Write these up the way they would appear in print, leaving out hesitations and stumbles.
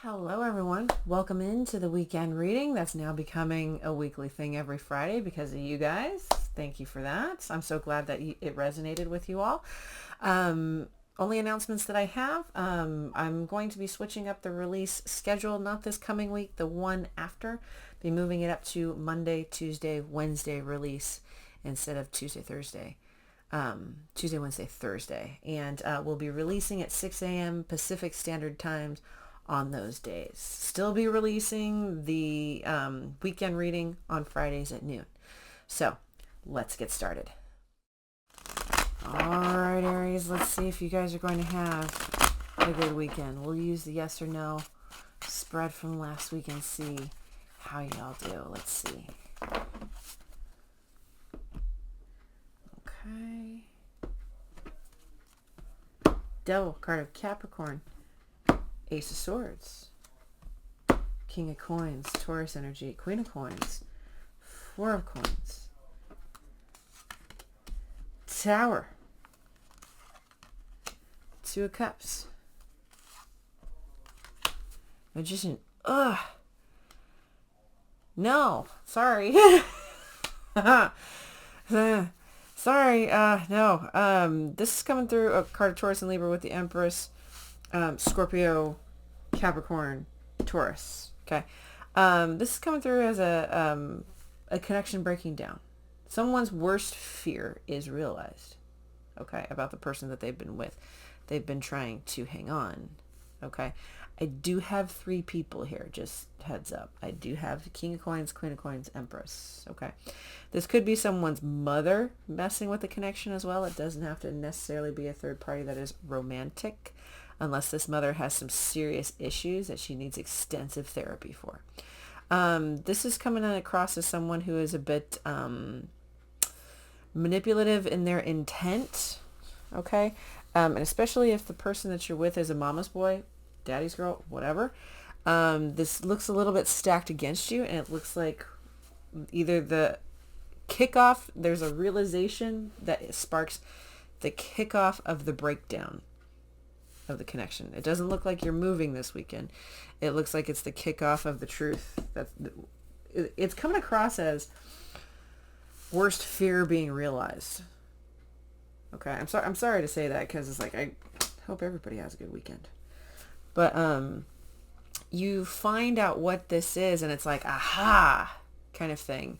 Hello everyone, welcome into the weekend reading that's now becoming a weekly thing every Friday because of you guys. Thank you for that. I'm so glad that it resonated with you all. Only announcements that I have, I'm going to be switching up the release schedule, not this coming week, the one after. Be moving it up to Monday, Tuesday, Wednesday release instead of Tuesday, Thursday. Tuesday, Wednesday, Thursday. And we'll be releasing at 6 a.m. Pacific Standard Times on those days. Still be releasing the weekend reading on Fridays at noon. So let's get started. All right, Aries, let's see if you guys are going to have a good weekend. We'll use the yes or no spread from last week and see how y'all do. Let's see. Okay. Devil card of Capricorn. Ace of Swords, King of Coins, Taurus energy, Queen of Coins, Four of Coins, Tower, Two of Cups, Magician. Ugh. No, sorry. Sorry, no. This is coming through a card of Taurus and Libra with the Empress. Scorpio, Capricorn, Taurus. Okay. This is coming through as a connection breaking down. Someone's worst fear is realized. Okay. About the person that they've been with. They've been trying to hang on. Okay. I do have three people here. Just heads up. I do have King of Coins, Queen of Coins, Empress. Okay. This could be someone's mother messing with the connection as well. It doesn't have to necessarily be a third party that is romantic. Unless this mother has some serious issues that she needs extensive therapy for. This is coming across as someone who is a bit manipulative in their intent, okay? And especially if the person that you're with is a mama's boy, daddy's girl, whatever. This looks a little bit stacked against you, and it looks like either the kickoff, there's a realization that sparks the kickoff of the breakdown of the connection. It doesn't look like you're moving this weekend. It looks like it's the kickoff of the truth. It's coming across as worst fear being realized. Okay, I'm sorry to say that because it's like I hope everybody has a good weekend. But you find out what this is, and it's like aha kind of thing.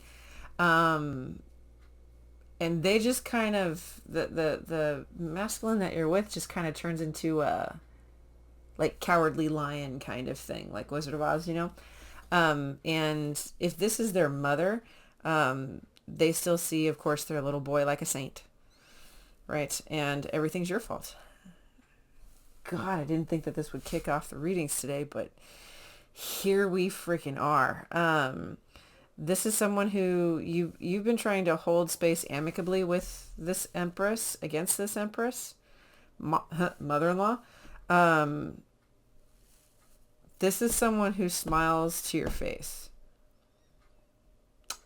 And they just kind of, the masculine that you're with just kind of turns into a, like, cowardly lion kind of thing, like Wizard of Oz, you know? And if this is their mother, they still see, of course, their little boy like a saint, right? And everything's your fault. God, I didn't think that this would kick off the readings today, but here we freaking are. This is someone who you've been trying to hold space amicably with this Empress, against this Empress, mother-in-law. This is someone who smiles to your face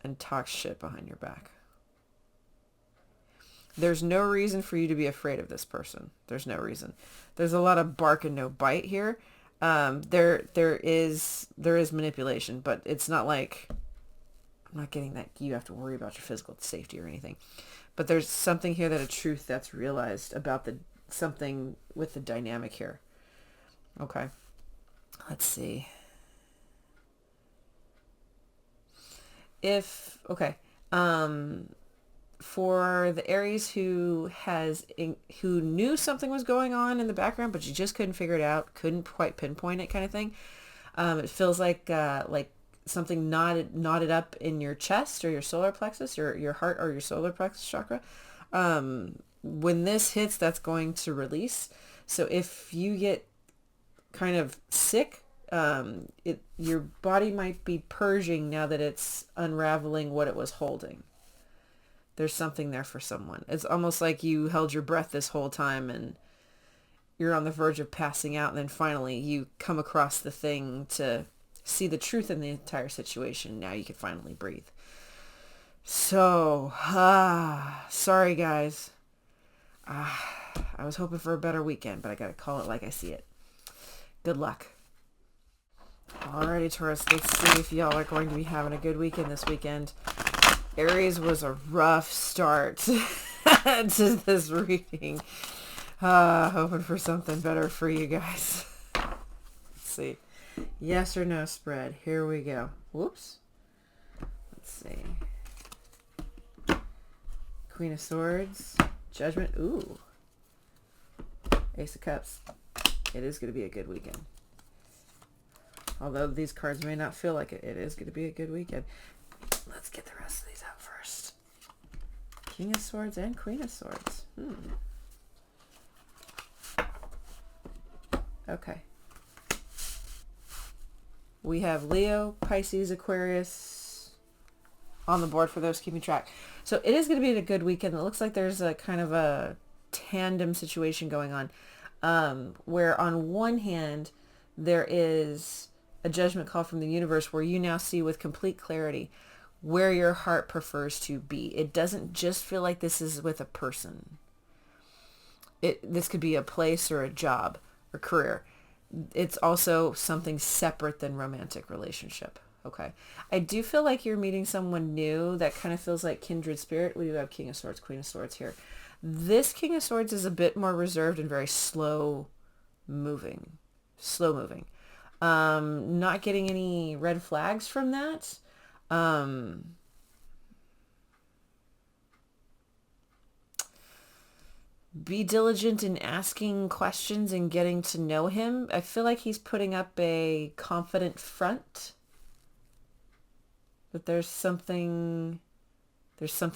and talks shit behind your back. There's no reason for you to be afraid of this person. There's no reason. There's a lot of bark and no bite here. There is manipulation, but it's not like, I'm not getting that you have to worry about your physical safety or anything. But there's something here, that a truth that's realized about something with the dynamic here. Okay. Let's see. For the Aries who knew something was going on in the background, but you just couldn't figure it out, couldn't quite pinpoint it kind of thing. It feels like something knotted up in your chest or your solar plexus, your heart or your solar plexus chakra. When this hits, that's going to release. So if you get kind of sick, your body might be purging now that it's unraveling what it was holding. There's something there for someone. It's almost like you held your breath this whole time and you're on the verge of passing out, and then finally you come across the thing to see the truth in the entire situation. Now you can finally breathe. So, sorry guys. I was hoping for a better weekend, but I gotta call it like I see it. Good luck. Alrighty, Taurus, let's see if y'all are going to be having a good weekend this weekend. Aries was a rough start to this reading. Hoping for something better for you guys. Let's see. Yes or no spread. Here we go. Whoops. Let's see. Queen of Swords. Judgment. Ooh. Ace of Cups. It is going to be a good weekend. Although these cards may not feel like it, it is going to be a good weekend. Let's get the rest of these out first. King of Swords and Queen of Swords. Okay. We have Leo, Pisces, Aquarius on the board for those keeping track. So it is going to be a good weekend. It looks like there's a kind of a tandem situation going on, where on one hand there is a judgment call from the universe where you now see with complete clarity where your heart prefers to be. It doesn't just feel like this is with a person. This could be a place or a job or career. It's also something separate than romantic relationship. Okay. I do feel like you're meeting someone new that kind of feels like kindred spirit. We do have King of Swords, Queen of Swords here. This King of Swords is a bit more reserved and very slow moving. Not getting any red flags from that. Be diligent in asking questions and getting to know him. I feel like he's putting up a confident front, but there's something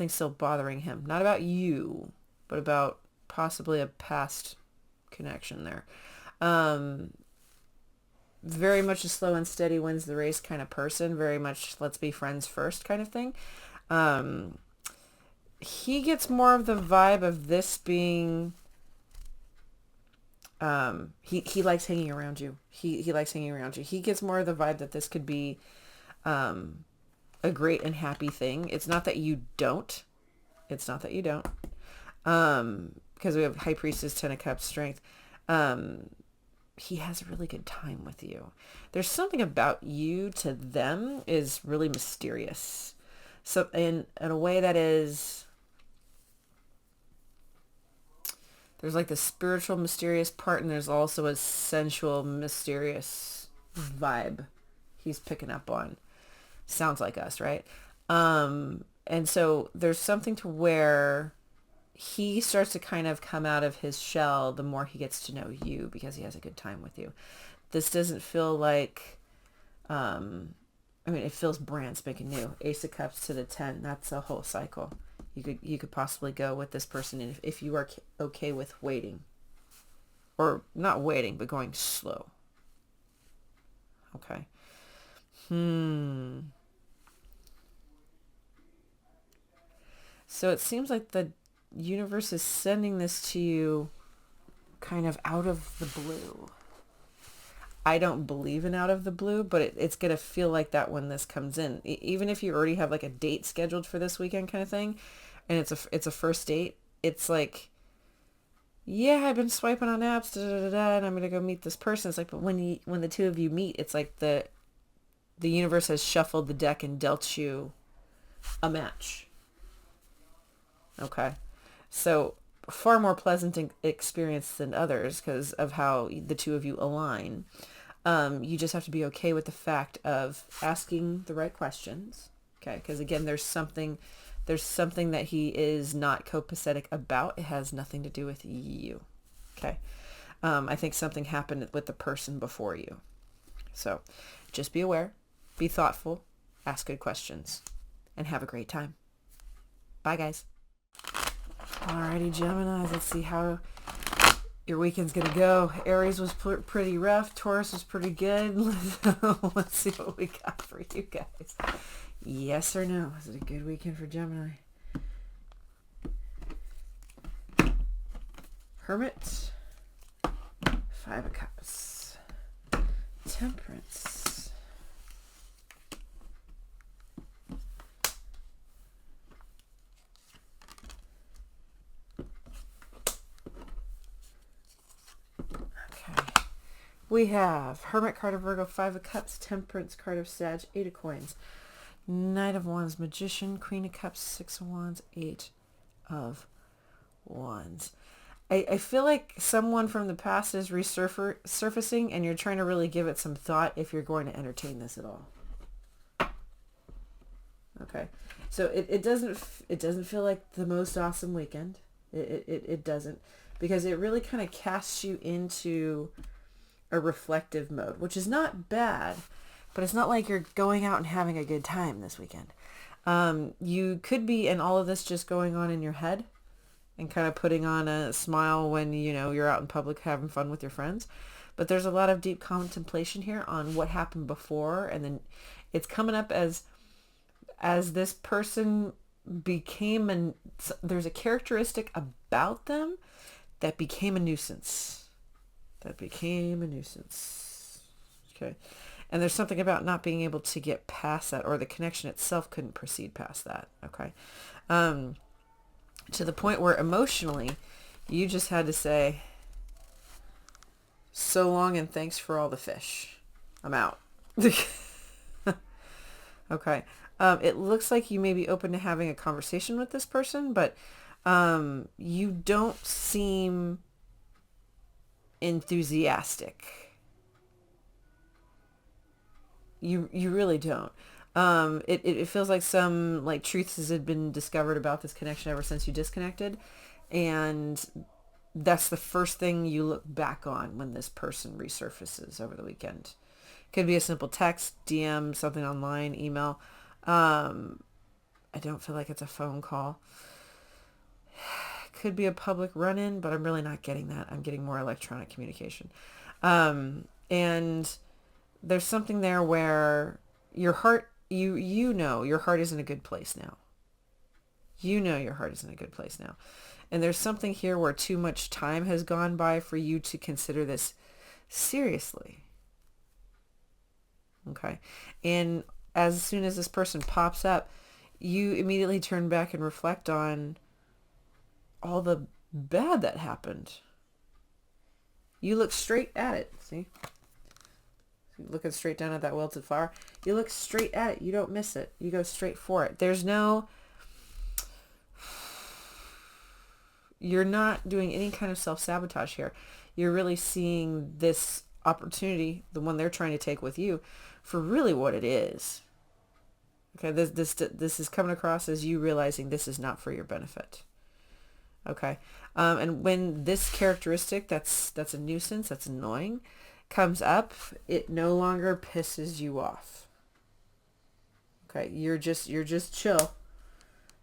still bothering him. Not about you, but about possibly a past connection there. Very much a slow and steady wins the race kind of person. Very much let's be friends first kind of thing. He gets more of the vibe of this being, he likes hanging around you. He likes hanging around you. He gets more of the vibe that this could be a great and happy thing. It's not that you don't. Because we have High Priestess, Ten of Cups, Strength. He has a really good time with you. There's something about you to them is really mysterious. So in a way that is, there's like the spiritual mysterious part, and there's also a sensual mysterious vibe he's picking up on. Sounds like us, right? And so there's something to where he starts to kind of come out of his shell the more he gets to know you, because he has a good time with you. This doesn't feel like, it feels brand spanking new. Ace of Cups to the 10. That's a whole cycle. You could possibly go with this person if you are okay with waiting. Or not waiting, but going slow. Okay. So it seems like the universe is sending this to you kind of out of the blue. I don't believe in out of the blue, but it's going to feel like that when this comes in. Even if you already have like a date scheduled for this weekend kind of thing, and it's a first date, it's like, yeah, I've been swiping on apps, and I'm going to go meet this person. It's like, but when the two of you meet, it's like the universe has shuffled the deck and dealt you a match. Okay. So far more pleasant experience than others because of how the two of you align. You just have to be okay with the fact of asking the right questions. Okay. Because again, there's something that he is not copacetic about. It has nothing to do with you. Okay. I think something happened with the person before you. So just be aware, be thoughtful, ask good questions, and have a great time. Bye, guys. Alrighty, Gemini, let's see how your weekend's going to go. Aries was pretty rough. Taurus was pretty good. Let's see what we got for you guys. Yes or no? Is it a good weekend for Gemini? Hermit. Five of Cups. Temperance. we have Hermit card of Virgo, 5 of Cups, Temperance card of Sag, 8 of Coins, Knight of Wands, Magician, Queen of Cups, 6 of Wands, 8 of Wands. I feel like someone from the past is resurfacing, and you're trying to really give it some thought if you're going to entertain this at all. Okay, so it doesn't feel like the most awesome weekend. It doesn't, because it really kind of casts you into a reflective mode, which is not bad, but it's not like you're going out and having a good time this weekend. You could be in all of this just going on in your head and kind of putting on a smile when, you know, you're out in public having fun with your friends. But there's a lot of deep contemplation here on what happened before, and then it's coming up as this person became there's a characteristic about them that became a nuisance. Okay. And there's something about not being able to get past that, or the connection itself couldn't proceed past that. Okay. To the point where emotionally you just had to say, so long and thanks for all the fish. I'm out. Okay. It looks like you may be open to having a conversation with this person, but you don't seem enthusiastic. You really don't. It feels like some like truths had been discovered about this connection ever since you disconnected, and that's the first thing you look back on when this person resurfaces over the weekend. Could be a simple text, DM, something online, email. I don't feel like it's a phone call. Could be a public run-in, but I'm really not getting that. I'm getting more electronic communication. And there's something there where your heart, you know your heart is in a good place now. You know your heart is in a good place now. And there's something here where too much time has gone by for you to consider this seriously. Okay. And as soon as this person pops up, you immediately turn back and reflect on all the bad that happened. You look straight at it. See? Looking straight down at that wilted flower. You look straight at it. You don't miss it. You go straight for it. There's no... You're not doing any kind of self-sabotage here. You're really seeing this opportunity, the one they're trying to take with you, for really what it is. Okay, this is coming across as you realizing this is not for your benefit. Okay, and when this characteristic that's a nuisance, that's annoying, comes up, it no longer pisses you off. Okay, you're just chill,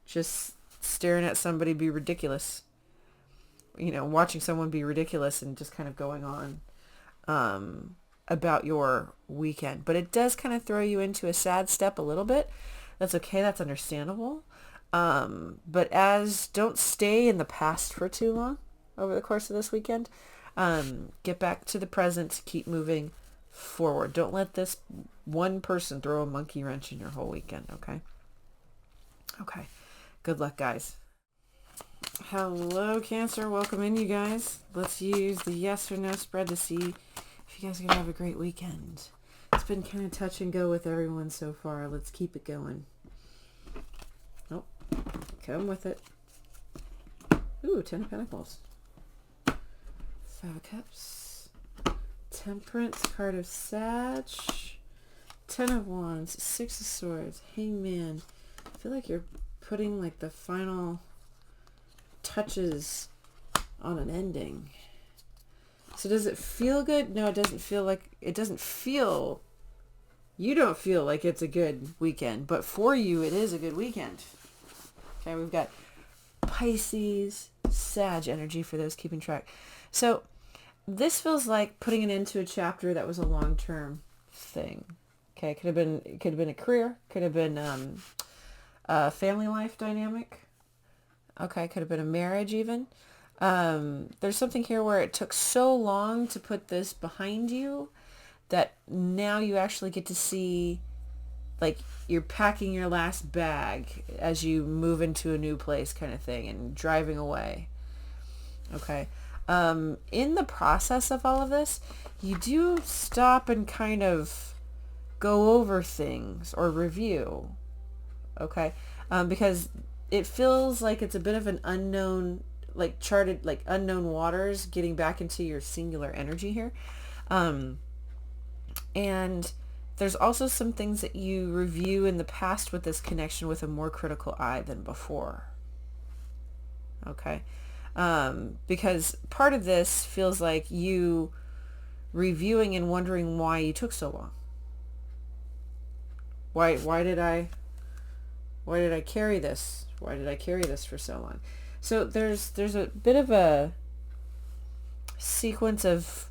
just staring at somebody be ridiculous. You know, watching someone be ridiculous and just kind of going on about your weekend. But it does kind of throw you into a sad step a little bit. That's okay. That's understandable. But don't stay in the past for too long over the course of this weekend. Get back to the present. Keep moving forward. Don't let this one person throw a monkey wrench in your whole weekend. Okay. Okay. Good luck, guys. Hello, Cancer. Welcome in, you guys. Let's use the yes or no spread to see if you guys are going to have a great weekend. It's been kind of touch and go with everyone so far. Let's keep it going. Oh, come with it. Ooh, 10 of Pentacles. 5 of Cups. Temperance, card of Sag. 10 of Wands. 6 of Swords. Hangman. I feel like you're putting like the final touches on an ending. So does it feel good? No, it doesn't feel like, you don't feel like it's a good weekend, but for you it is a good weekend. Okay, we've got Pisces, Sag energy for those keeping track. So this feels like putting an end to a chapter that was a long-term thing. Okay, it could have been a career, could have been a family life dynamic. Okay, could have been a marriage even. There's something here where it took so long to put this behind you that now you actually get to see, like, you're packing your last bag as you move into a new place kind of thing and driving away. Okay. In the process of all of this, you do stop and kind of go over things or review. Okay. Because it feels like it's a bit of an unknown, like charted, like unknown waters getting back into your singular energy here. And there's also some things that you review in the past with this connection with a more critical eye than before. Okay. Because part of this feels like you reviewing and wondering why you took so long. Why did I carry this? Why did I carry this for so long? So there's a bit of a sequence of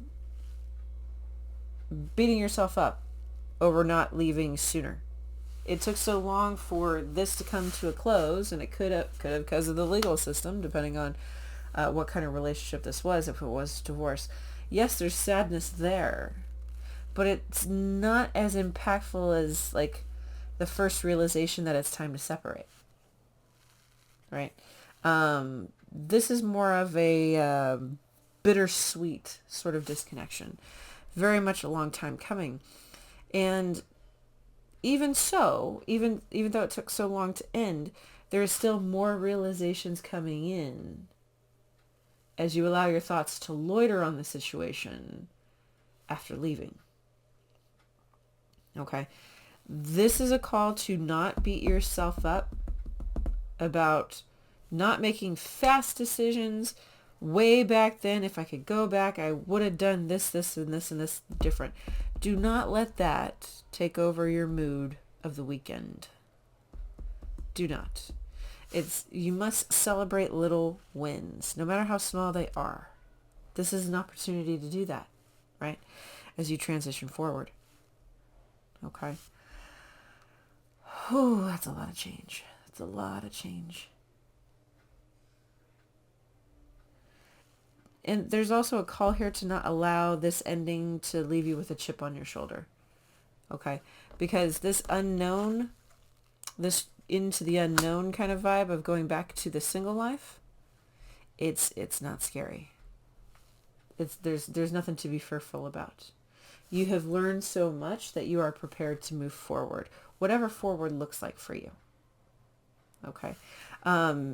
beating yourself up over not leaving sooner. It took so long for this to come to a close, and it could have because of the legal system, depending on what kind of relationship this was. If it was divorce, yes, there's sadness there, but it's not as impactful as like the first realization that it's time to separate. Right? This is more of a bittersweet sort of disconnection. Very much a long time coming. And even so, even though it took so long to end, there is still more realizations coming in as you allow your thoughts to loiter on the situation after leaving. Okay? This is a call to not beat yourself up about not making fast decisions. Way back then, if I could go back, I would have done this, and this different. Do not let that take over your mood of the weekend. Do not. You must celebrate little wins, no matter how small they are. This is an opportunity to do that, right? As you transition forward. Okay. Oh, that's a lot of change. That's a lot of change. And there's also a call here to not allow this ending to leave you with a chip on your shoulder. Okay? Because this unknown, this into the unknown kind of vibe of going back to the single life, it's not scary. There's nothing to be fearful about. You have learned so much that you are prepared to move forward, whatever forward looks like for you. Okay?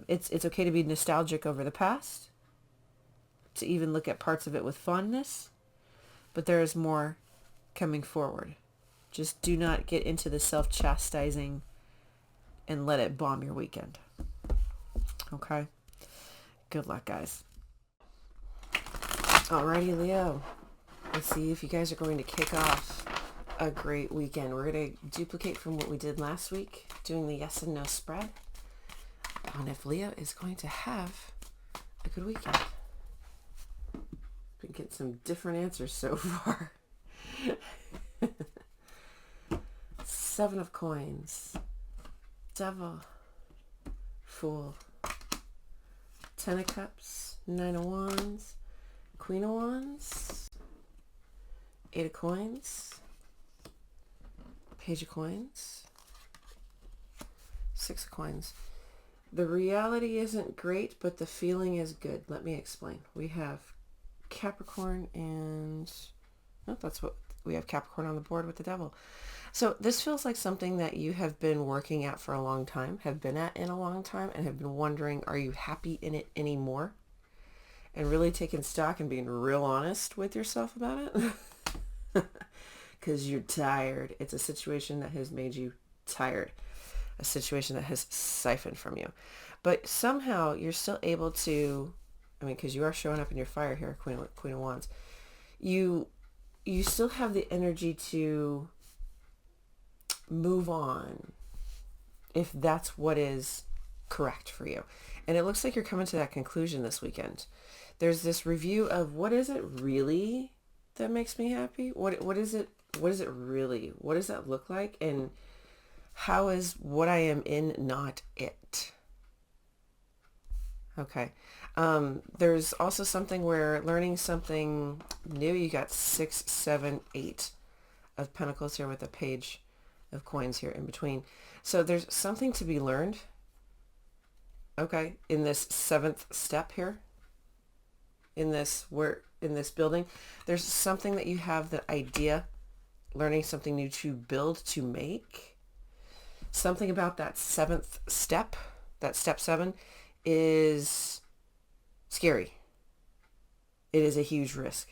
It's okay to be nostalgic over the past, to even look at parts of it with fondness, but there is more coming forward. Just do not get into the self-chastising and let it bomb your weekend. Okay? Good luck, guys. Alrighty, Leo. Let's see if you guys are going to kick off a great weekend. We're going to duplicate from what we did last week, doing the yes and no spread on if Leo is going to have a good weekend. We get some different answers so far. 7 of coins, Devil, Fool, 10 of cups, 9 of wands, Queen of wands, 8 of coins, Page of coins, 6 of coins. The reality isn't great, but the feeling is good. Let me explain. We have Capricorn and that's what we have, Capricorn on the board with the Devil. So this feels like something that you have been working at for a long time, have been at in a long time, and have been wondering, are you happy in it anymore? And really taking stock and being real honest with yourself about it. Because you're tired. It's a situation that has made you tired. A situation that has siphoned from you. But somehow you're still able to, because you are showing up in your fire here, Queen of Wands. You still have the energy to move on if that's what is correct for you. And it looks like you're coming to that conclusion this weekend. There's this review of what is it really that makes me happy? What is it really? What does that look like? And how is what I am in not it? Okay. There's also something where learning something new. You got 6, 7, 8 of Pentacles here with a Page of Coins here in between. So there's something to be learned. Okay. In this 7th step here. in this building. There's something that you have the idea, learning something new to build, to make. Something about that seventh step, that step 7, is scary. It is a huge risk.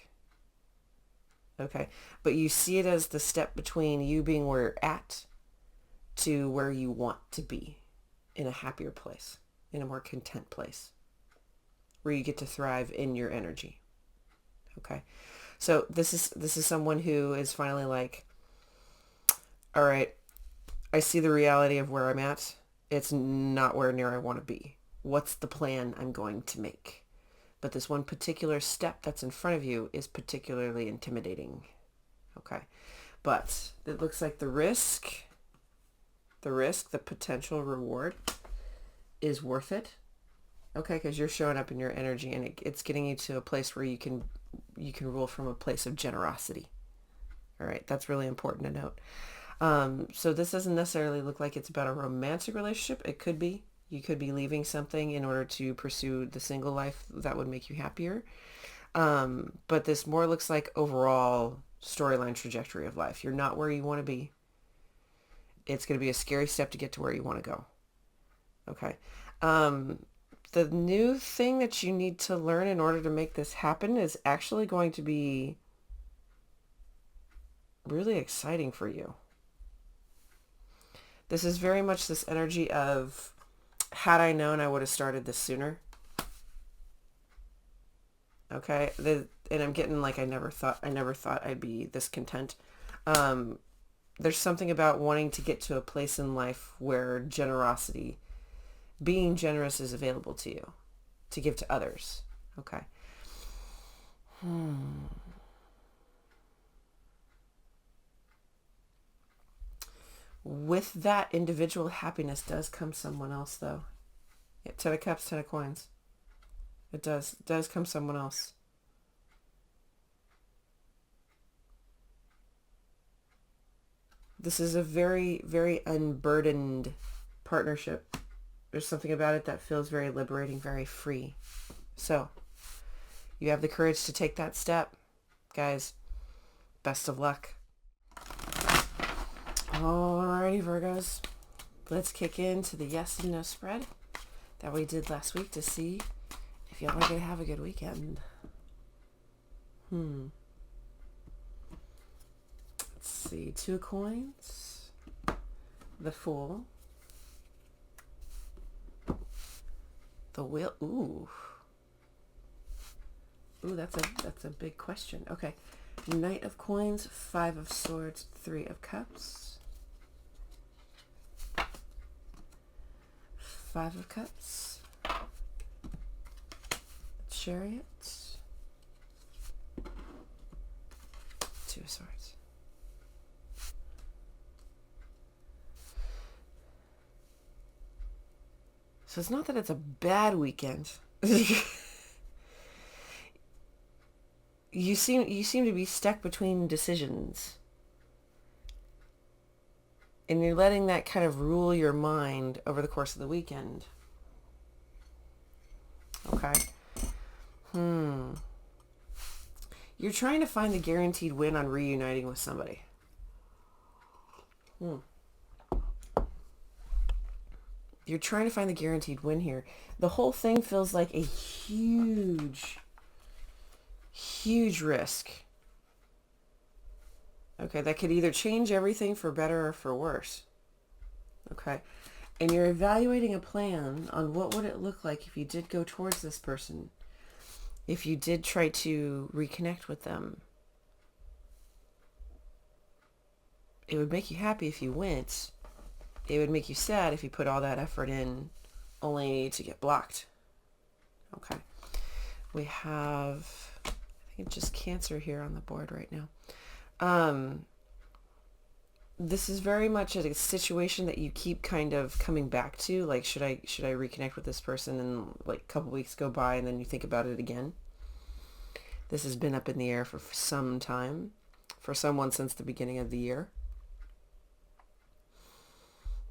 Okay. But you see it as the step between you being where you're at to where you want to be, in a happier place, in a more content place, where you get to thrive in your energy. Okay. So this is someone who is finally like, all right, I see the reality of where I'm at. It's not where near I want to be. What's the plan I'm going to make? But this one particular step that's in front of you is particularly intimidating. Okay. But it looks like the potential reward is worth it. Okay. Because you're showing up in your energy, and it's getting you to a place where you can rule from a place of generosity. All right. That's really important to note. So this doesn't necessarily look like it's about a romantic relationship. It could be. You could be leaving something in order to pursue the single life that would make you happier. But this more looks like overall storyline trajectory of life. You're not where you want to be. It's going to be a scary step to get to where you want to go. Okay. The new thing that you need to learn in order to make this happen is actually going to be really exciting for you. This is very much this energy of, had I known, I would have started this sooner. Okay. And I'm getting like, I never thought I'd be this content. There's something about wanting to get to a place in life where generosity, being generous, is available to you to give to others. Okay. With that individual happiness does come someone else, though. Yeah, 10 of Cups, 10 of Coins. It does come someone else. This is a very, very unburdened partnership. There's something about it that feels very liberating, very free. So, you have the courage to take that step. Guys, best of luck. Alrighty, Virgos. Let's kick into the yes and no spread that we did last week to see if y'all are going to have a good weekend. Let's see. 2 of Coins. The Fool. The Wheel. Ooh, that's a big question. Okay. Knight of Coins, 5 of Swords, 3 of Cups. 5 of Cups. Chariot. 2 of Swords. So it's not that it's a bad weekend. You seem to be stuck between decisions. And you're letting that kind of rule your mind over the course of the weekend. Okay. You're trying to find the guaranteed win on reuniting with somebody. You're trying to find the guaranteed win here. The whole thing feels like a huge risk. Okay, that could either change everything for better or for worse. Okay, and you're evaluating a plan on what would it look like if you did go towards this person, if you did try to reconnect with them. It would make you happy if you went. It would make you sad if you put all that effort in only to get blocked. Okay, we have, I think it's just Cancer here on the board right now. This is very much a situation that you keep kind of coming back to. Like, should I reconnect with this person? And like a couple weeks go by and then you think about it again. This has been up in the air for some time, for someone since the beginning of the year.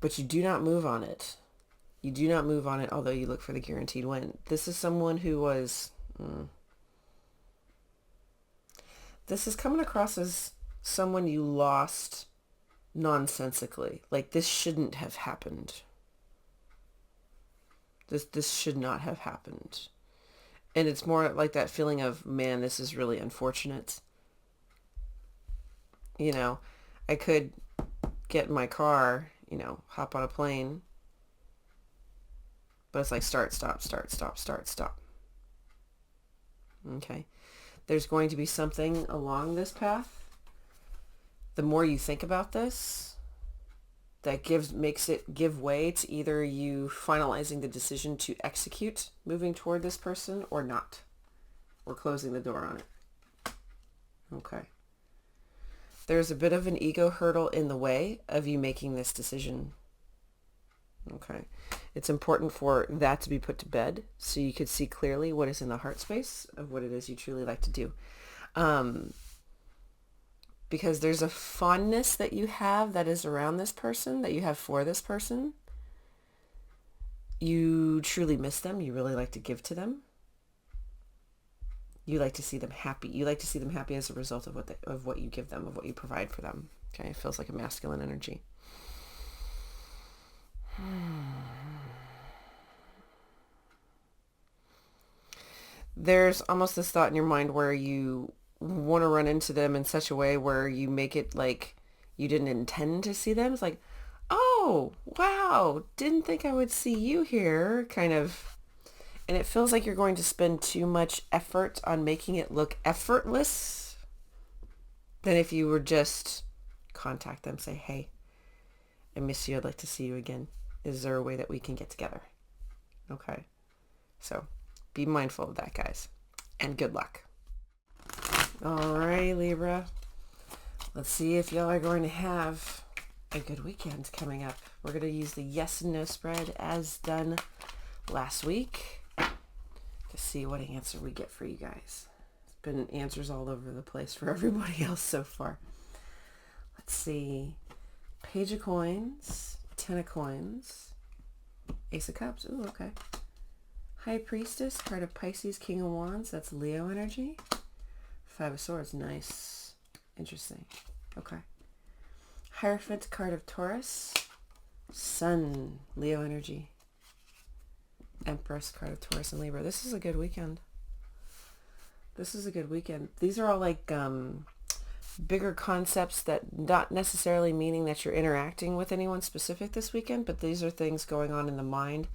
But you do not move on it. You do not move on it, although you look for the guaranteed win. This is someone who was This is coming across as someone you lost nonsensically. Like, this shouldn't have happened. This should not have happened. And it's more like that feeling of, man, this is really unfortunate. You know, I could get in my car, you know, hop on a plane, but it's like start, stop, start, stop, start, stop. Okay. There's going to be something along this path. The more you think about this, that makes it give way to either you finalizing the decision to execute moving toward this person or not, or closing the door on it. Okay. There's a bit of an ego hurdle in the way of you making this decision. Okay. It's important for that to be put to bed so you could see clearly what is in the heart space of what it is you truly like to do. Because there's a fondness that you have that is around this person, that you have for this person. You truly miss them. You really like to give to them. You like to see them happy. You like to see them happy as a result of what you give them, of what you provide for them. Okay, it feels like a masculine energy. There's almost this thought in your mind where you want to run into them in such a way where you make it like you didn't intend to see them. It's like, oh, wow, didn't think I would see you here, kind of. And it feels like you're going to spend too much effort on making it look effortless than if you were just contact them, say, hey, I miss you. I'd like to see you again. Is there a way that we can get together? Okay. So be mindful of that, guys. And good luck. All right, Libra. Let's see if y'all are going to have a good weekend coming up. We're going to use the yes and no spread as done last week to see what answer we get for you guys. It's been answers all over the place for everybody else so far. Let's see. Page of Coins, Ten of Coins, Ace of Cups. Ooh, okay. High Priestess, card of Pisces, King of Wands. That's Leo energy. Five of Swords. Nice. Interesting. Okay. Hierophant, card of Taurus. Sun, Leo energy. Empress, card of Taurus and Libra. This is a good weekend. This is a good weekend. These are all like bigger concepts that not necessarily meaning that you're interacting with anyone specific this weekend, but these are things going on in the mind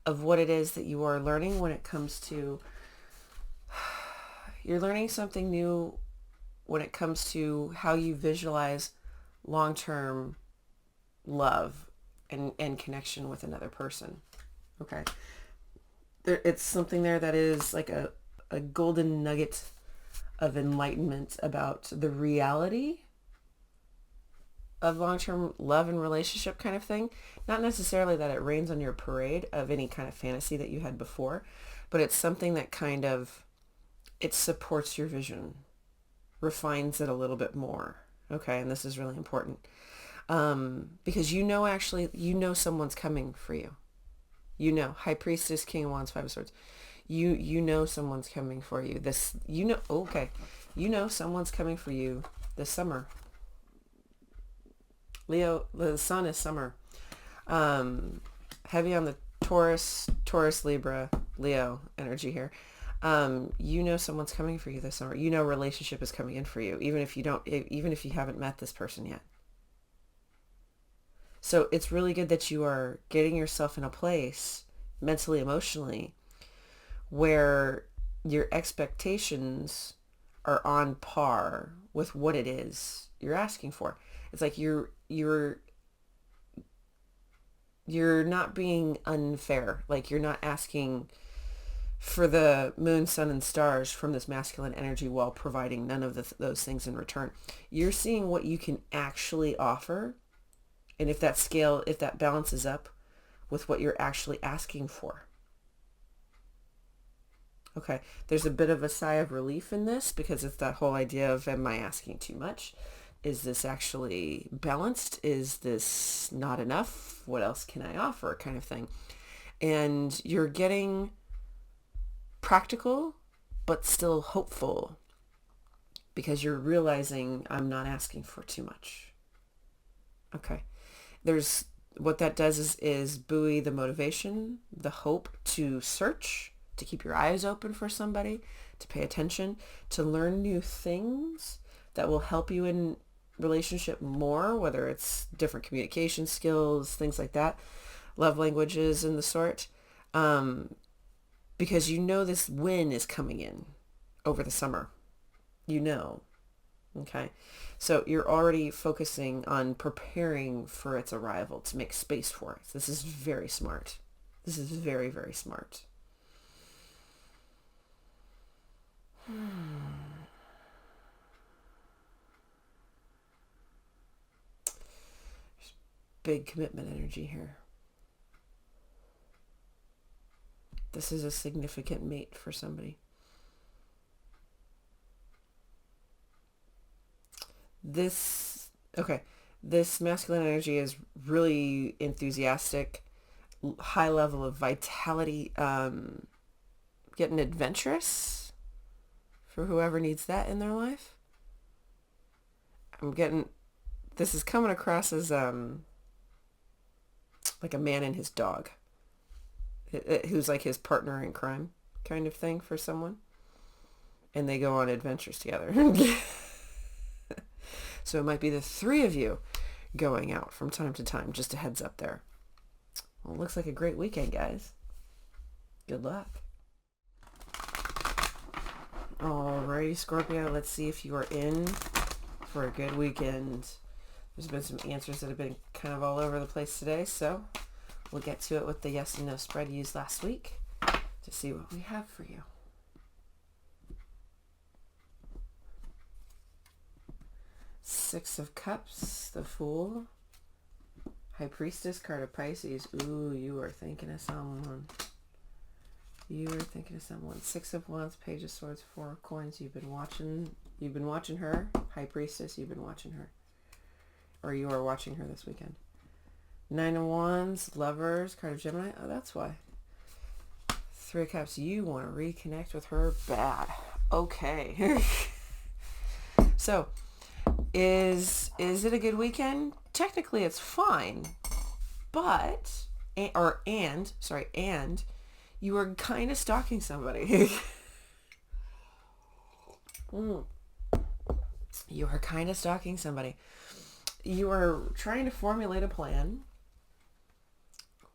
of what it is that you are learning when it comes to, you're learning something new when it comes to how you visualize long-term love and connection with another person. Okay. It's something there that is like a golden nugget of enlightenment about the reality of long-term love and relationship kind of thing. Not necessarily that it rains on your parade of any kind of fantasy that you had before, but it's something that kind of, it supports your vision, refines it a little bit more. Okay, and this is really important. Because you know someone's coming for you. You know, High Priestess, King of Wands, Five of Swords. You know someone's coming for you. You know someone's coming for you this summer. Leo, the sun is summer. Heavy on the Taurus, Libra, Leo energy here. You know someone's coming for you this summer. You know a relationship is coming in for you, even if you haven't met this person yet. So it's really good that you are getting yourself in a place mentally, emotionally, where your expectations are on par with what it is you're asking for. It's like you're not being unfair. Like you're not asking for the moon, sun, and stars from this masculine energy while providing none of those things in return. You're seeing what you can actually offer. And if that balances up with what you're actually asking for. Okay, there's a bit of a sigh of relief in this because it's that whole idea of, am I asking too much? Is this actually balanced? Is this not enough? What else can I offer? Kind of thing. And you're getting practical, but still hopeful because you're realizing I'm not asking for too much. Okay. There's what that does is buoy the motivation, the hope to search, to keep your eyes open for somebody, to pay attention, to learn new things that will help you in relationship more, whether it's different communication skills, things like that, love languages and the sort, because you know this win is coming in over the summer. You know. Okay. So you're already focusing on preparing for its arrival to make space for it. This is very smart. This is very, very smart. There's big commitment energy here. This is a significant mate for somebody. This masculine energy is really enthusiastic, high level of vitality, getting adventurous for whoever needs that in their life. This is coming across as like a man and his dog, who's like his partner in crime kind of thing for someone, and they go on adventures together. So it might be the three of you going out from time to time. Just a heads up there. Well, it looks like a great weekend, guys. Good luck. Alrighty, Scorpio. Let's see if you are in for a good weekend. There's been some answers that have been kind of all over the place today, so we'll get to it with the yes and no spread used last week to see what we have for you. Six of Cups, the Fool, High Priestess, card of Pisces. Ooh, you are thinking of someone. You are thinking of someone. Six of Wands, Page of Swords, Four of Coins. You've been watching her. High Priestess, you've been watching her. Or you are watching her this weekend. Nine of Wands, Lovers, card of Gemini. Oh, that's why. Three of Cups, you want to reconnect with her bad. Okay. So, is it a good weekend? Technically it's fine, but and you are kind of stalking somebody. You are kind of stalking somebody. You are trying to formulate a plan,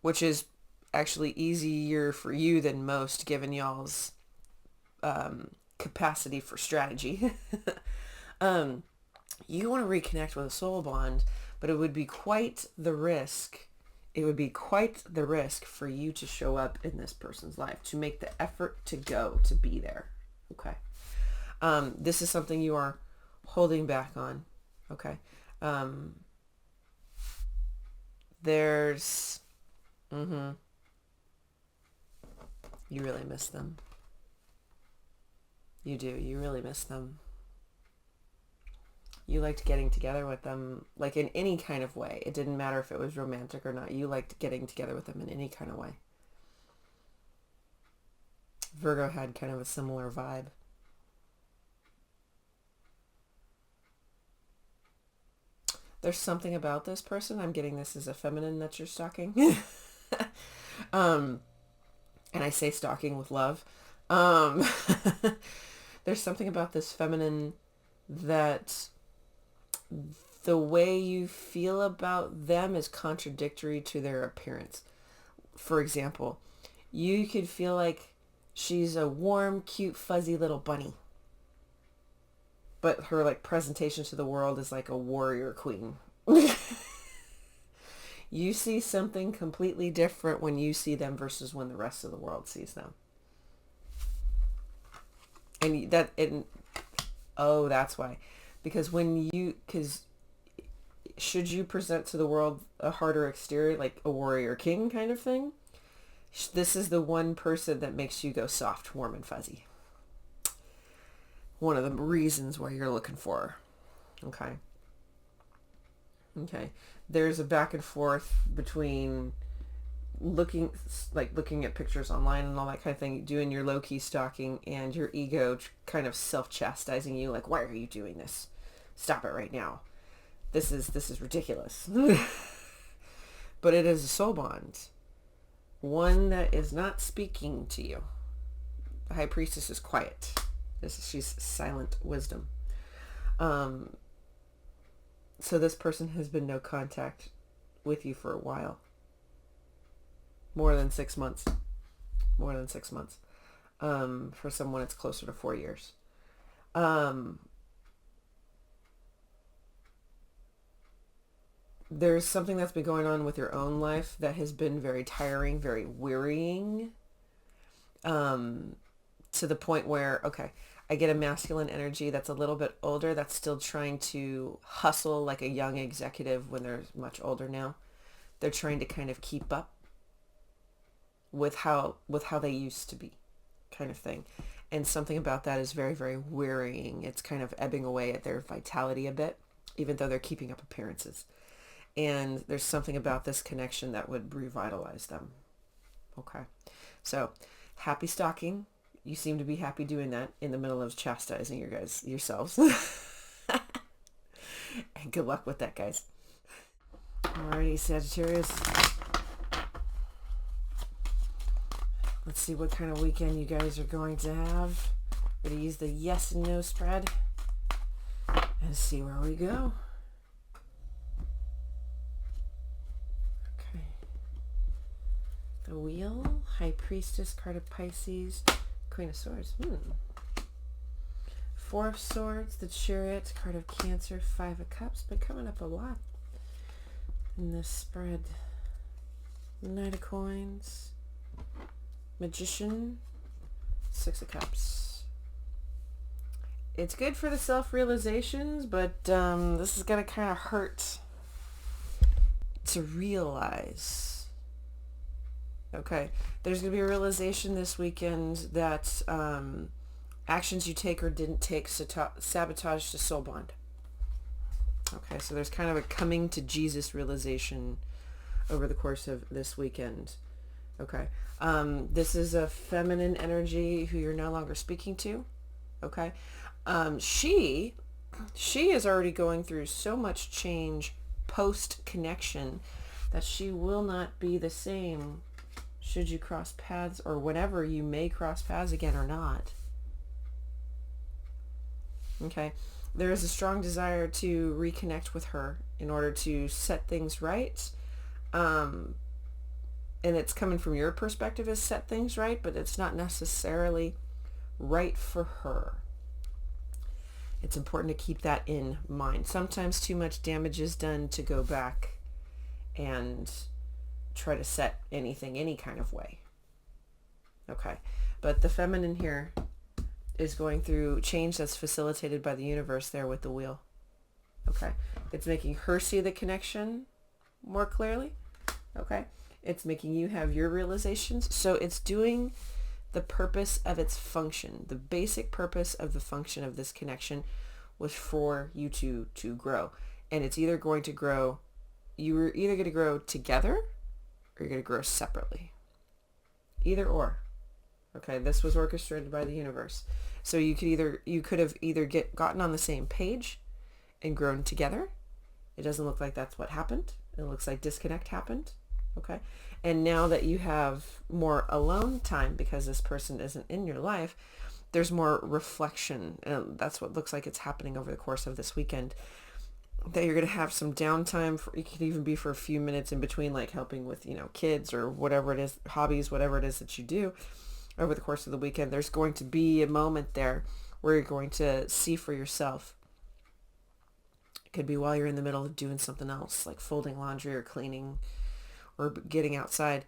which is actually easier for you than most given y'all's capacity for strategy. You want to reconnect with a soul bond, but it would be quite the risk. It would be quite the risk for you to show up in this person's life, to make the effort to go, to be there. Okay. This is something you are holding back on. Okay. There's, you really miss them. You do. You really miss them. You liked getting together with them, like in any kind of way. It didn't matter if it was romantic or not. You liked getting together with them in any kind of way. Virgo had kind of a similar vibe. There's something about this person. I'm getting this as a feminine that you're stalking. And I say stalking with love. There's something about this feminine that the way you feel about them is contradictory to their appearance. For example, you could feel like she's a warm, cute, fuzzy little bunny, but her like presentation to the world is like a warrior queen. You see something completely different when you see them versus when the rest of the world sees them. And that's why. Because should you present to the world a harder exterior, like a warrior king kind of thing, this is the one person that makes you go soft, warm, and fuzzy. One of the reasons why you're looking for her. Okay. There's a back and forth between looking at pictures online and all that kind of thing, doing your low-key stalking, and your ego kind of self-chastising you, like, why are you doing this? Stop it right now. This is ridiculous. But it is a soul bond, one that is not speaking to you. The High Priestess is quiet. She's silent wisdom. So this person has been no contact with you for a while. More than 6 months. More than 6 months. For someone, it's closer to 4 years. There's something that's been going on with your own life that has been very tiring, very wearying. To the point where, okay, I get a masculine energy that's a little bit older, that's still trying to hustle like a young executive when they're much older now. They're trying to kind of keep up with how they used to be, kind of thing. And something about that is very, very wearying. It's kind of ebbing away at their vitality a bit, even though they're keeping up appearances. And there's something about this connection that would revitalize them. Okay. So, happy stalking. You seem to be happy doing that in the middle of chastising yourselves. And good luck with that, guys. Alrighty, Sagittarius. Let's see what kind of weekend you guys are going to have. We're going to use the yes and no spread and see where we go. Okay. The Wheel, High Priestess, card of Pisces, Queen of Swords. Four of Swords, the Chariot, card of Cancer, Five of Cups. Been coming up a lot in this spread. Knight of Coins, Magician, Six of Cups. It's good for the self-realizations, but this is going to kind of hurt to realize. Okay, there's going to be a realization this weekend that actions you take or didn't take sabotage the soul bond. Okay, so there's kind of a coming to Jesus realization over the course of this weekend. Okay, this is a feminine energy who you're no longer speaking to. Okay, she is already going through so much change post connection that she will not be the same should you cross paths, or whenever you may cross paths again or not. Okay, there is a strong desire to reconnect with her in order to set things right. And it's coming from your perspective as set things right, but it's not necessarily right for her. It's important to keep that in mind. Sometimes too much damage is done to go back and try to set anything any kind of way. Okay, but the feminine here is going through change that's facilitated by the universe there with the Wheel. Okay, it's making her see the connection more clearly. Okay, it's making you have your realizations. So it's doing the purpose of its function. The basic purpose of the function of this connection was for you to grow. And it's either going to grow, you're either going to grow together or you're going to grow separately. Either or. Okay, this was orchestrated by the universe. So you could have either gotten on the same page and grown together. It doesn't look like that's what happened. It looks like disconnect happened. Okay. And now that you have more alone time because this person isn't in your life, there's more reflection. And that's what looks like it's happening over the course of this weekend. That you're going to have some downtime. It could even be for a few minutes in between, like helping with, kids or whatever it is, hobbies, whatever it is that you do over the course of the weekend. There's going to be a moment there where you're going to see for yourself. It could be while you're in the middle of doing something else, like folding laundry or cleaning or getting outside.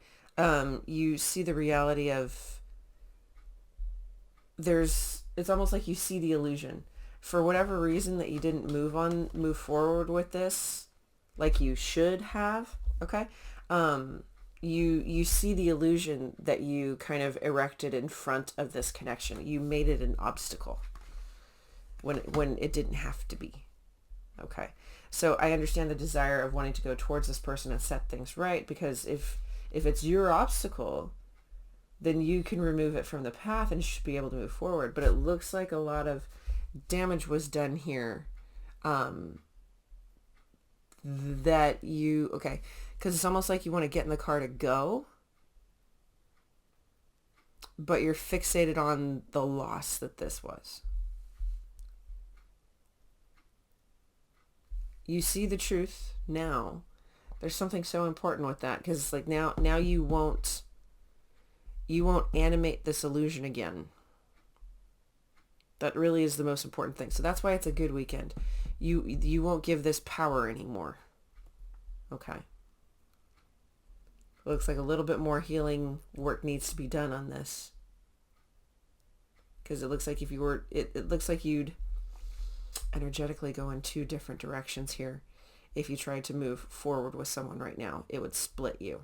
You see the reality of it's almost like you see the illusion. For whatever reason that you didn't move forward with this like you should have, okay? You see the illusion that you kind of erected in front of this connection. You made it an obstacle when it didn't have to be. Okay. So I understand the desire of wanting to go towards this person and set things right, because if If it's your obstacle, then you can remove it from the path and you should be able to move forward. But it looks like a lot of damage was done here. That you, okay, because it's almost like you want to get in the car to go, but you're fixated on the loss that this was. You see the truth now. There's something so important with that, because it's like now you won't animate this illusion again. That really is the most important thing. So that's why it's a good weekend. You won't give this power anymore. Okay. Looks like a little bit more healing work needs to be done on this. Because it looks like if you were, it looks like you'd energetically go in two different directions here. If you tried to move forward with someone right now, it would split you.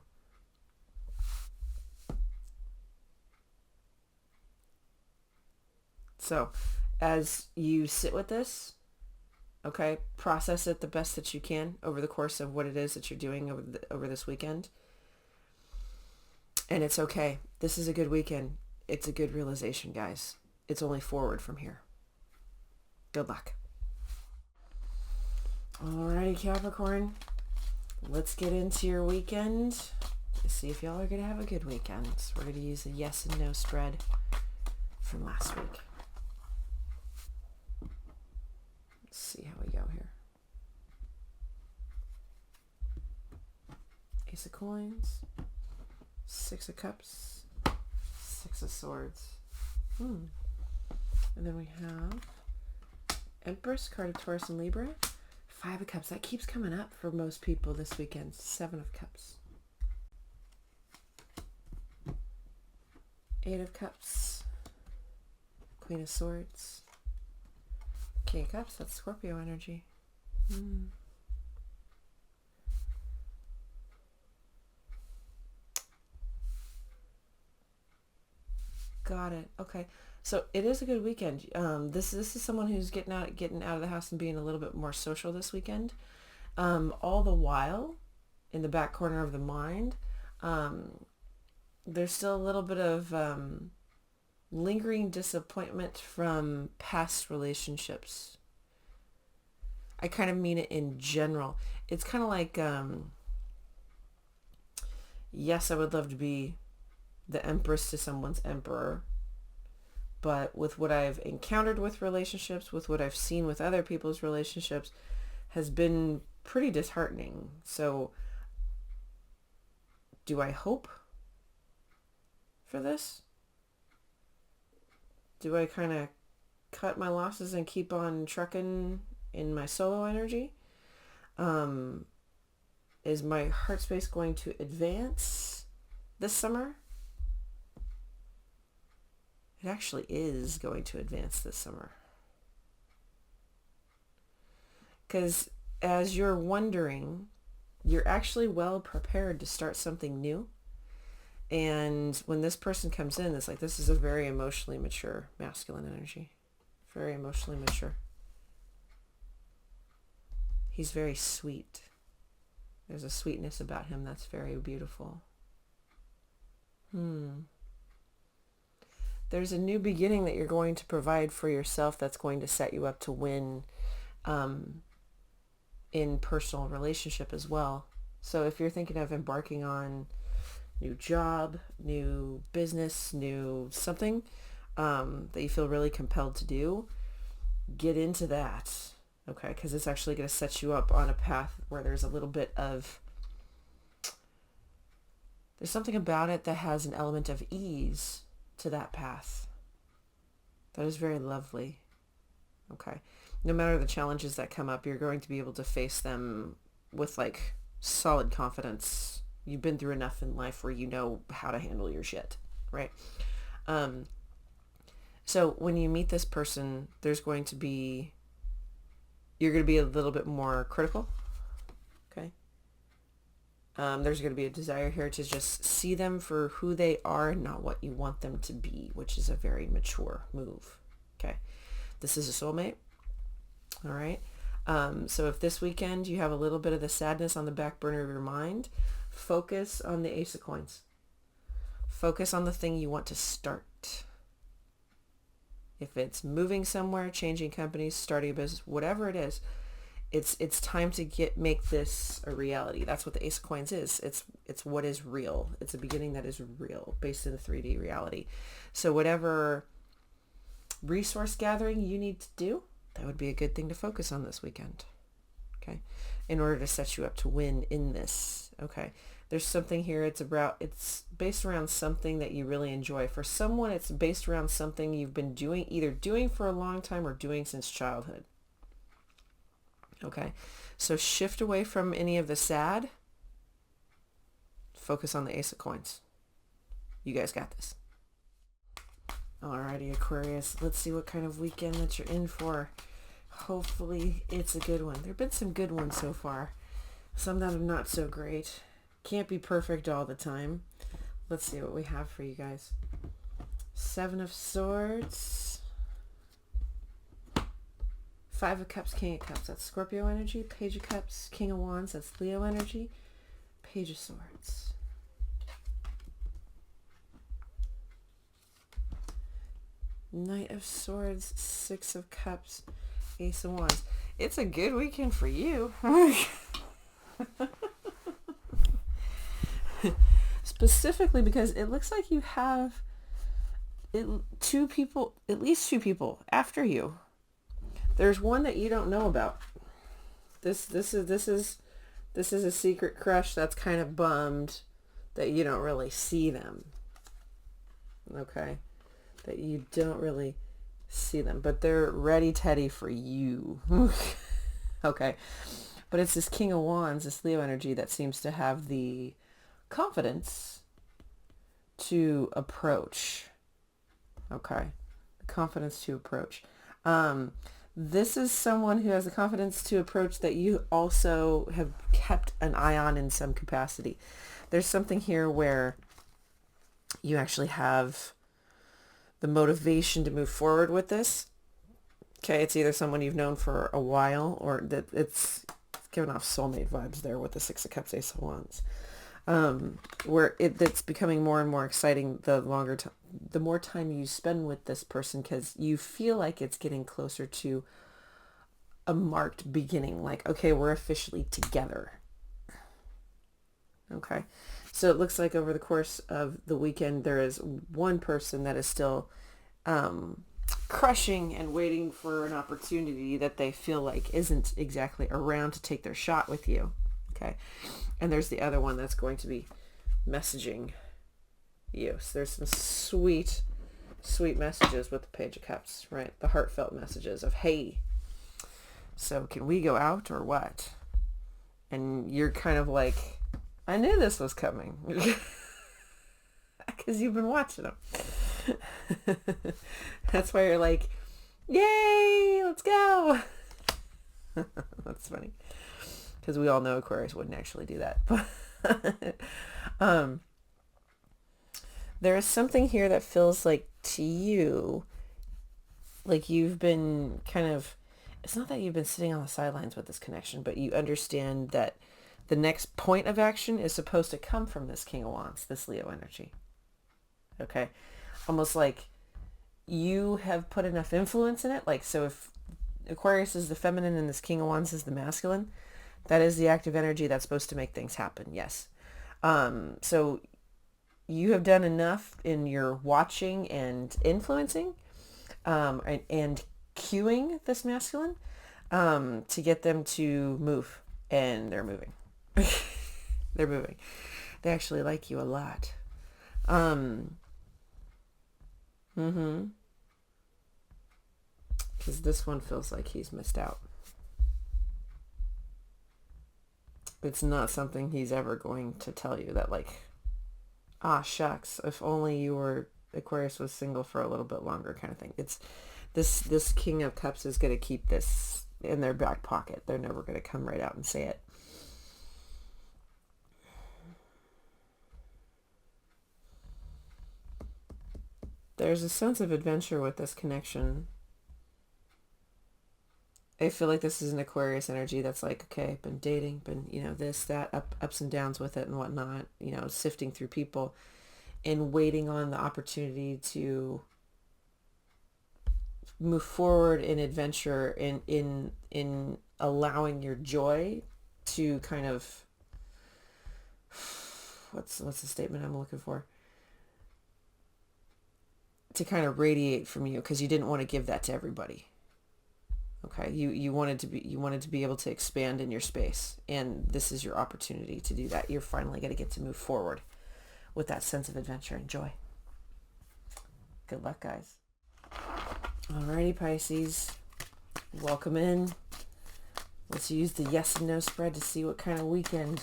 So as you sit with this, okay, process it the best that you can over the course of what it is that you're doing over this weekend. And it's okay. This is a good weekend. It's a good realization, guys. It's only forward from here. Good luck. Alrighty, Capricorn. Let's get into your weekend. Let's see if y'all are going to have a good weekend. So we're going to use the yes and no spread from last week. Let's see how we go here. Ace of Coins. Six of Cups. Six of Swords. And then we have Empress, card of Taurus and Libra. Five of Cups. That keeps coming up for most people this weekend. Seven of Cups. Eight of Cups. Queen of Swords. King of Cups. That's Scorpio energy. Got it. Okay. So it is a good weekend. This is someone who's getting out of the house and being a little bit more social this weekend. All the while, in the back corner of the mind, there's still a little bit of lingering disappointment from past relationships. I kind of mean it in general. It's kind of like, yes, I would love to be the Empress to someone's Emperor. But with what I've encountered with relationships, with what I've seen with other people's relationships, has been pretty disheartening. So, do I hope for this? Do I kind of cut my losses and keep on trucking in my solo energy? Is my heart space going to advance this summer? It actually is going to advance this summer. Because as you're wondering, you're actually well prepared to start something new. And when this person comes in, it's like, this is a very emotionally mature masculine energy. Very emotionally mature. He's very sweet. There's a sweetness about him that's very beautiful. There's a new beginning that you're going to provide for yourself that's going to set you up to win in personal relationship as well. So if you're thinking of embarking on new job, new business, new something that you feel really compelled to do, get into that, okay? Because it's actually going to set you up on a path where there's a little bit of, there's something about it that has an element of ease to that path. That is very lovely. Okay. No matter the challenges that come up, you're going to be able to face them with like solid confidence. You've been through enough in life where you know how to handle your shit, right? So when you meet this person, you're going to be a little bit more critical. Okay. There's going to be a desire here to just see them for who they are and not what you want them to be, which is a very mature move. Okay. This is a soulmate. All right. So if this weekend you have a little bit of the sadness on the back burner of your mind Focus on the Ace of Coins. Focus on the thing you want to start. If it's moving somewhere, changing companies, starting a business, whatever it is, it's time to make this a reality. That's what the Ace of Coins is. It's what is real. It's a beginning that is real, based in a 3D reality. So whatever resource gathering you need to do, that would be a good thing to focus on this weekend. Okay, in order to set you up to win in this. Okay, there's something here. It's based around something that you really enjoy. For someone, it's based around something you've been either doing for a long time or doing since childhood. Okay, so shift away from any of the sad. Focus on the Ace of Coins. You guys got this. Alrighty, Aquarius. Let's see what kind of weekend that you're in for. Hopefully it's a good one. There have been some good ones so far. Some that are not so great. Can't be perfect all the time. Let's see what we have for you guys. 7 of Swords. 5 of Cups, King of Cups. That's Scorpio energy. Page of Cups, King of Wands. That's Leo energy. Page of Swords. Knight of Swords, 6 of Cups, Ace of Wands. It's a good weekend for you. Specifically because it looks like you have at least 2 people after you. There's one that you don't know about. This is a secret crush that's kind of bummed that you don't really see them. Okay? That you don't really see them, but they're ready teddy for you. Okay, but it's this King of Wands, this Leo energy that seems to have the confidence to approach. Okay, the confidence to approach. This is someone who has the confidence to approach that you also have kept an eye on in some capacity. There's something here where you actually have the motivation to move forward with this. Okay, it's either someone you've known for a while, or that it's giving off soulmate vibes there with the 6 of Cups, Ace of Wands. Where it's becoming more and more exciting the more time you spend with this person, because you feel like it's getting closer to a marked beginning. Like, okay, we're officially together. Okay. So it looks like over the course of the weekend, there is one person that is still crushing and waiting for an opportunity that they feel like isn't exactly around to take their shot with you. Okay. And there's the other one that's going to be messaging you. So there's some sweet, sweet messages with the Page of Cups, right? The heartfelt messages of, hey, so can we go out or what? And you're kind of like, I knew this was coming because you've been watching them. That's why you're like, yay, let's go. That's funny because we all know Aquarius wouldn't actually do that. But there is something here that feels like to you, like you've been kind of, it's not that you've been sitting on the sidelines with this connection, but you understand that the next point of action is supposed to come from this King of Wands, this Leo energy. Okay? Almost like you have put enough influence in it. Like, so if Aquarius is the feminine and this King of Wands is the masculine, that is the active energy that's supposed to make things happen. Yes. So you have done enough in your watching and influencing, and cueing this masculine, to get them to move. And they're moving. They're moving. They actually like you a lot. Because this one feels like he's missed out. It's not something he's ever going to tell you, that like, ah, shucks, if only Aquarius was single for a little bit longer kind of thing. It's this King of Cups is going to keep this in their back pocket. They're never going to come right out and say it. There's a sense of adventure with this connection. I feel like this is an Aquarius energy that's like, okay, been dating, been, this, that, ups and downs with it and whatnot, sifting through people and waiting on the opportunity to move forward in adventure, in allowing your joy to kind of, what's the statement I'm looking for? To kind of radiate from you, because you didn't want to give that to everybody. Okay, you wanted to be able to expand in your space, and this is your opportunity to do that. You're finally going to get to move forward with that sense of adventure and joy. Good luck, guys. Alrighty, Pisces, welcome in. Let's use the yes and no spread to see what kind of weekend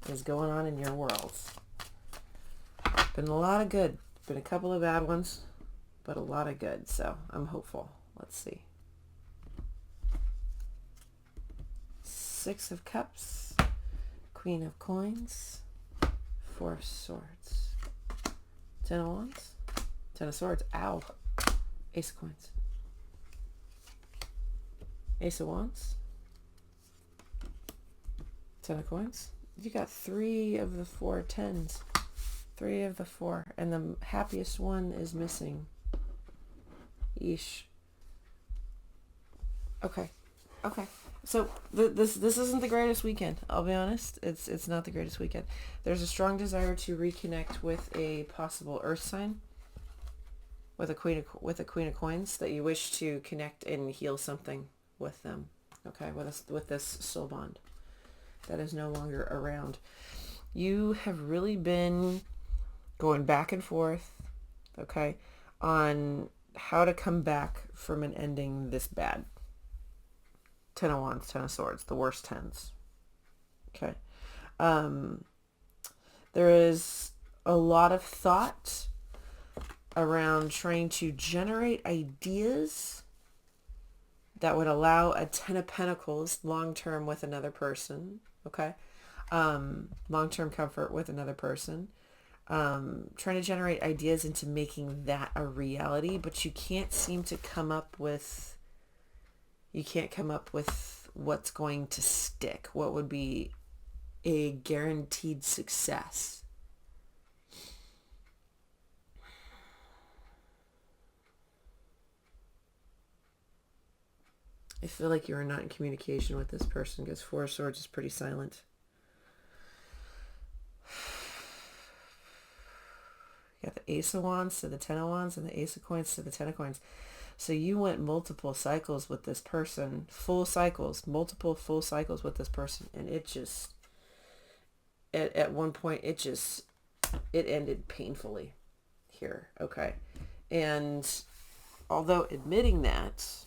is going on in your worlds. Been a lot of good, been a couple of bad ones, but a lot of good, so I'm hopeful. Let's see. Six of Cups, Queen of Coins, Four of Swords, Ten of Wands, Ten of Swords, ow, Ace of Coins, Ace of Wands, Ten of Coins. You got three of the four tens, three of the four, and the happiest one is missing. Yeesh. Okay. So this isn't the greatest weekend. I'll be honest. It's not the greatest weekend. There's a strong desire to reconnect with a possible Earth sign, with a Queen of Coins, that you wish to connect and heal something with them. Okay, with this soul bond that is no longer around. You have really been going back and forth, okay, on how to come back from an ending this bad. Ten of Wands, Ten of Swords, the worst tens. Okay. There is a lot of thought around trying to generate ideas that would allow a Ten of Pentacles long-term with another person. Okay. Long-term comfort with another person. Trying to generate ideas into making that a reality, but you can't seem to come up with what's going to stick, what would be a guaranteed success. I feel like you are not in communication with this person, because Four of Swords is pretty silent. You got the Ace of Wands to the Ten of Wands and the Ace of Coins to the Ten of Coins. So you went multiple cycles with this person, multiple full cycles with this person, and it just, at one point, it ended painfully here, okay? And although admitting that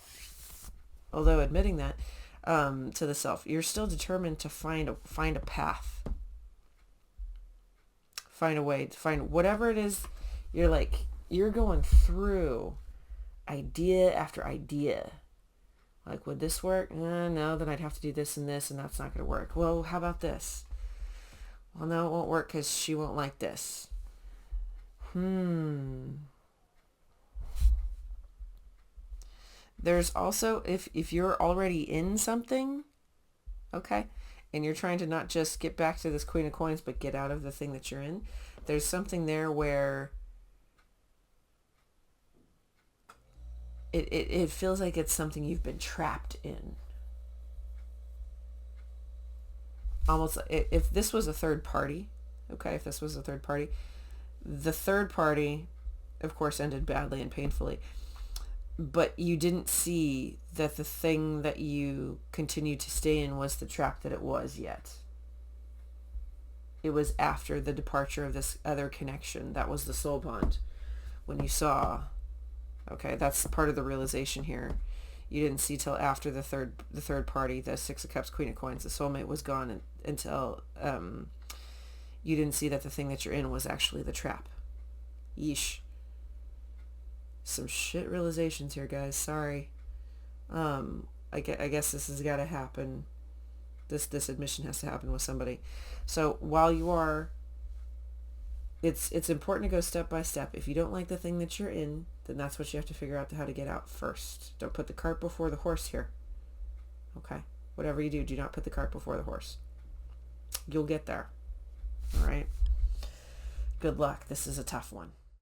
to the self, you're still determined to find a path, find a way, to find whatever it is. You're going through idea after idea. Like, would this work? No, then I'd have to do this, and that's not going to work. Well, how about this? Well, no, it won't work because she won't like this. There's also, if you're already in something, okay, and you're trying to not just get back to this Queen of Coins, but get out of the thing that you're in, there's something there where it feels like it's something you've been trapped in. Almost, if this was a third party, okay, the third party, of course, ended badly and painfully, but you didn't see that the thing that you continued to stay in was the trap that it was yet. It was after the departure of this other connection. That was the soul bond. When you saw, okay, that's part of the realization here. You didn't see till after the third party, the Six of Cups, Queen of Coins, the soulmate was gone, until you didn't see that the thing that you're in was actually the trap. Yeesh. Some shit realizations here, guys. Sorry. I guess this has got to happen. This admission has to happen with somebody. So while you are, it's important to go step by step. If you don't like the thing that you're in, then that's what you have to figure out how to get out first. Don't put the cart before the horse here. Okay. Whatever you do, do not put the cart before the horse. You'll get there. All right. Good luck. This is a tough one.